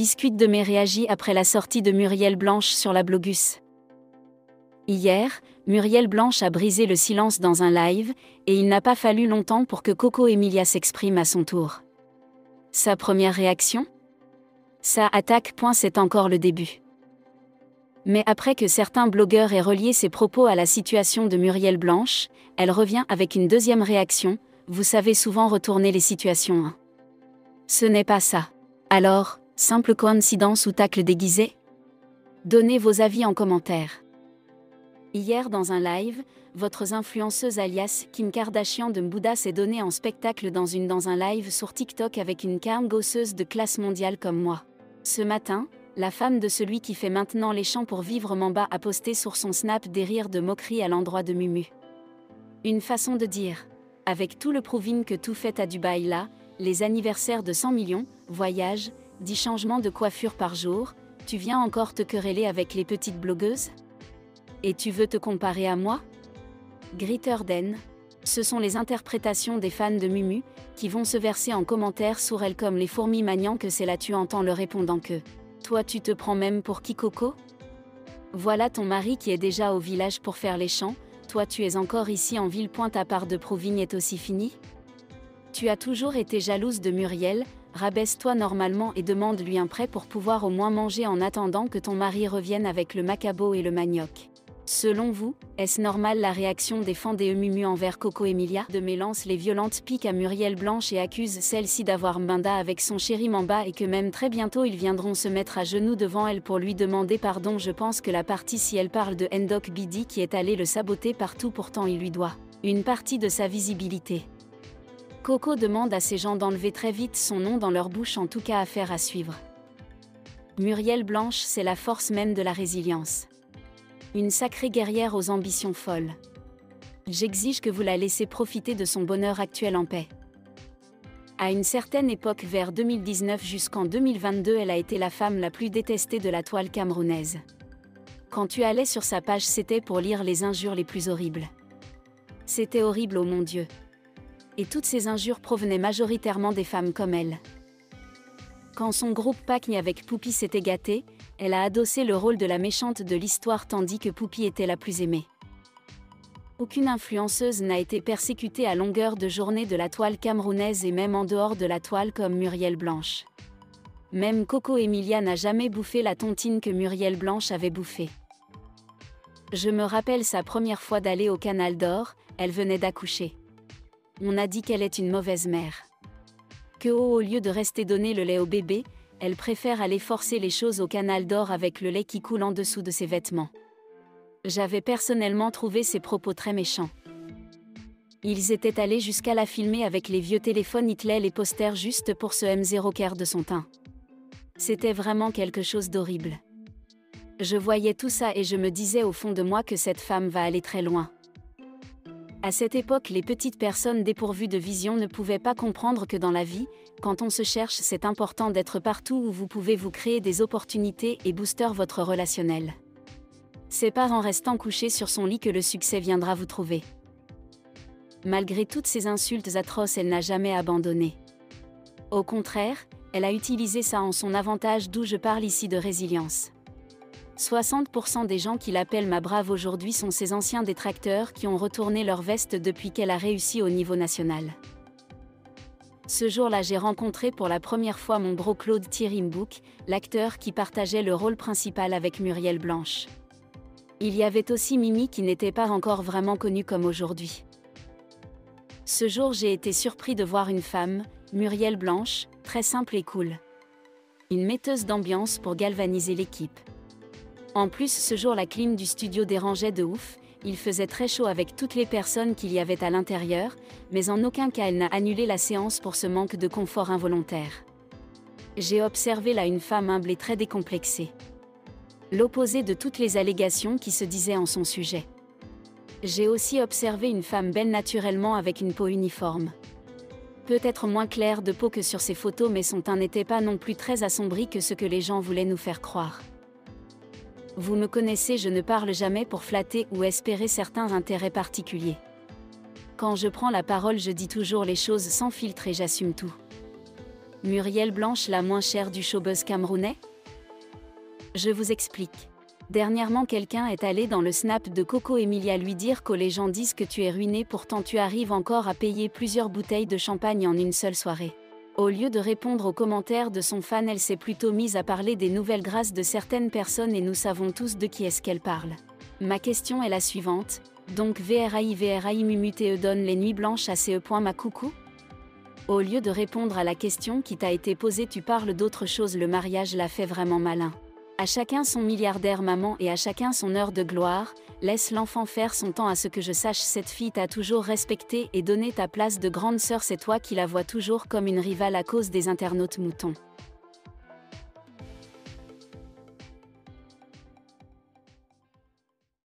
Biscuit de mai réagit après la sortie de Muriel Blanche sur la blogus. Hier, Muriel Blanche a brisé le silence dans un live, et il n'a pas fallu longtemps pour que Coco Emilia s'exprime à son tour. Sa première réaction ? Sa attaque. C'est encore le début. Mais après que certains blogueurs aient relié ses propos à la situation de Muriel Blanche, elle revient avec une deuxième réaction. Vous savez souvent retourner les situations, hein. Ce n'est pas ça. Alors, simple coïncidence ou tacle déguisé ? Donnez vos avis en commentaire. Hier dans un live, votre influenceuse alias Kim Kardashian de Mbouda s'est donnée en spectacle dans un live sur TikTok avec une carne gosseuse de classe mondiale comme moi. Ce matin, la femme de celui qui fait maintenant les chants pour vivre Mamba a posté sur son Snap des rires de moquerie à l'endroit de Mumu. Une façon de dire. Avec tout le proving que tout fait à Dubaï là, les anniversaires de 100 millions, voyages, 10 changements de coiffure par jour, tu viens encore te quereller avec les petites blogueuses ? Et tu veux te comparer à moi ? Gritterden, ce sont les interprétations des fans de Mumu, qui vont se verser en commentaire sur elle comme les fourmis maniant que c'est là tu entends le répondant que « Toi tu te prends même pour qui Coco ? Voilà ton mari qui est déjà au village pour faire les chants, toi tu es encore ici en ville. Ta part de proving est aussi finie ? Tu as toujours été jalouse de Muriel, rabaisse-toi normalement et demande-lui un prêt pour pouvoir au moins manger en attendant que ton mari revienne avec le macabo et le manioc. Selon vous, est-ce normal la réaction des fans des Mumu envers Coco Emilia ? De mai lance les violentes piques à Muriel Blanche et accuse celle-ci d'avoir Mbinda avec son chéri Mamba et que même très bientôt ils viendront se mettre à genoux devant elle pour lui demander pardon. Je pense que la partie si elle parle de Ndok Bidi qui est allé le saboter partout, pourtant il lui doit une partie de sa visibilité. Coco demande à ces gens d'enlever très vite son nom dans leur bouche, en tout cas affaire à suivre. Muriel Blanche, c'est la force même de la résilience. Une sacrée guerrière aux ambitions folles. J'exige que vous la laissez profiter de son bonheur actuel en paix. À une certaine époque, vers 2019 jusqu'en 2022, elle a été la femme la plus détestée de la toile camerounaise. Quand tu allais sur sa page, c'était pour lire les injures les plus horribles. C'était horrible, oh mon Dieu. Et toutes ces injures provenaient majoritairement des femmes comme elle. Quand son groupe Pacni avec Poupie s'était gâté, elle a adossé le rôle de la méchante de l'histoire tandis que Poupie était la plus aimée. Aucune influenceuse n'a été persécutée à longueur de journée de la toile camerounaise et même en dehors de la toile comme Muriel Blanche. Même Coco Emilia n'a jamais bouffé la tontine que Muriel Blanche avait bouffée. Je me rappelle sa première fois d'aller au Canal d'Or, elle venait d'accoucher. On a dit qu'elle est une mauvaise mère. Que au lieu de rester donner le lait au bébé, elle préfère aller forcer les choses au Canal d'Or avec le lait qui coule en dessous de ses vêtements. J'avais personnellement trouvé ces propos très méchants. Ils étaient allés jusqu'à la filmer avec les vieux téléphones Hitler les posters juste pour ce M0 care de son teint. C'était vraiment quelque chose d'horrible. Je voyais tout ça et je me disais au fond de moi que cette femme va aller très loin. À cette époque, les petites personnes dépourvues de vision ne pouvaient pas comprendre que dans la vie, quand on se cherche, c'est important d'être partout où vous pouvez vous créer des opportunités et booster votre relationnel. C'est pas en restant couché sur son lit que le succès viendra vous trouver. Malgré toutes ces insultes atroces, elle n'a jamais abandonné. Au contraire, elle a utilisé ça en son avantage, d'où je parle ici de résilience. 60% des gens qui l'appellent ma brave aujourd'hui sont ses anciens détracteurs qui ont retourné leur veste depuis qu'elle a réussi au niveau national. Ce jour-là, j'ai rencontré pour la première fois mon bro Claude Thierry Mbouck, l'acteur qui partageait le rôle principal avec Muriel Blanche. Il y avait aussi Mimi qui n'était pas encore vraiment connue comme aujourd'hui. Ce jour, j'ai été surpris de voir une femme, Muriel Blanche, très simple et cool. Une metteuse d'ambiance pour galvaniser l'équipe. En plus, ce jour, la clim du studio dérangeait de ouf, il faisait très chaud avec toutes les personnes qu'il y avait à l'intérieur, mais en aucun cas elle n'a annulé la séance pour ce manque de confort involontaire. J'ai observé là une femme humble et très décomplexée. L'opposé de toutes les allégations qui se disaient en son sujet. J'ai aussi observé une femme belle naturellement avec une peau uniforme. Peut-être moins claire de peau que sur ses photos, mais son teint n'était pas non plus très assombri que ce que les gens voulaient nous faire croire. Vous me connaissez, je ne parle jamais pour flatter ou espérer certains intérêts particuliers. Quand je prends la parole, je dis toujours les choses sans filtre et j'assume tout. Muriel Blanche la moins chère du showbuzz camerounais? Je vous explique. Dernièrement quelqu'un est allé dans le snap de Coco Emilia lui dire que les gens disent que tu es ruiné pourtant tu arrives encore à payer plusieurs bouteilles de champagne en une seule soirée. Au lieu de répondre aux commentaires de son fan, elle s'est plutôt mise à parler des nouvelles grâces de certaines personnes et nous savons tous de qui est-ce qu'elle parle. Ma question est la suivante, donc VRAI Mumu te donne les nuits blanches à CE. Ma coucou? Au lieu de répondre à la question qui t'a été posée tu parles d'autre chose. Le mariage l'a fait vraiment malin. À chacun son milliardaire maman et à chacun son heure de gloire, laisse l'enfant faire son temps. À ce que je sache, cette fille t'a toujours respecté et donné ta place de grande sœur, c'est toi qui la vois toujours comme une rivale à cause des internautes moutons.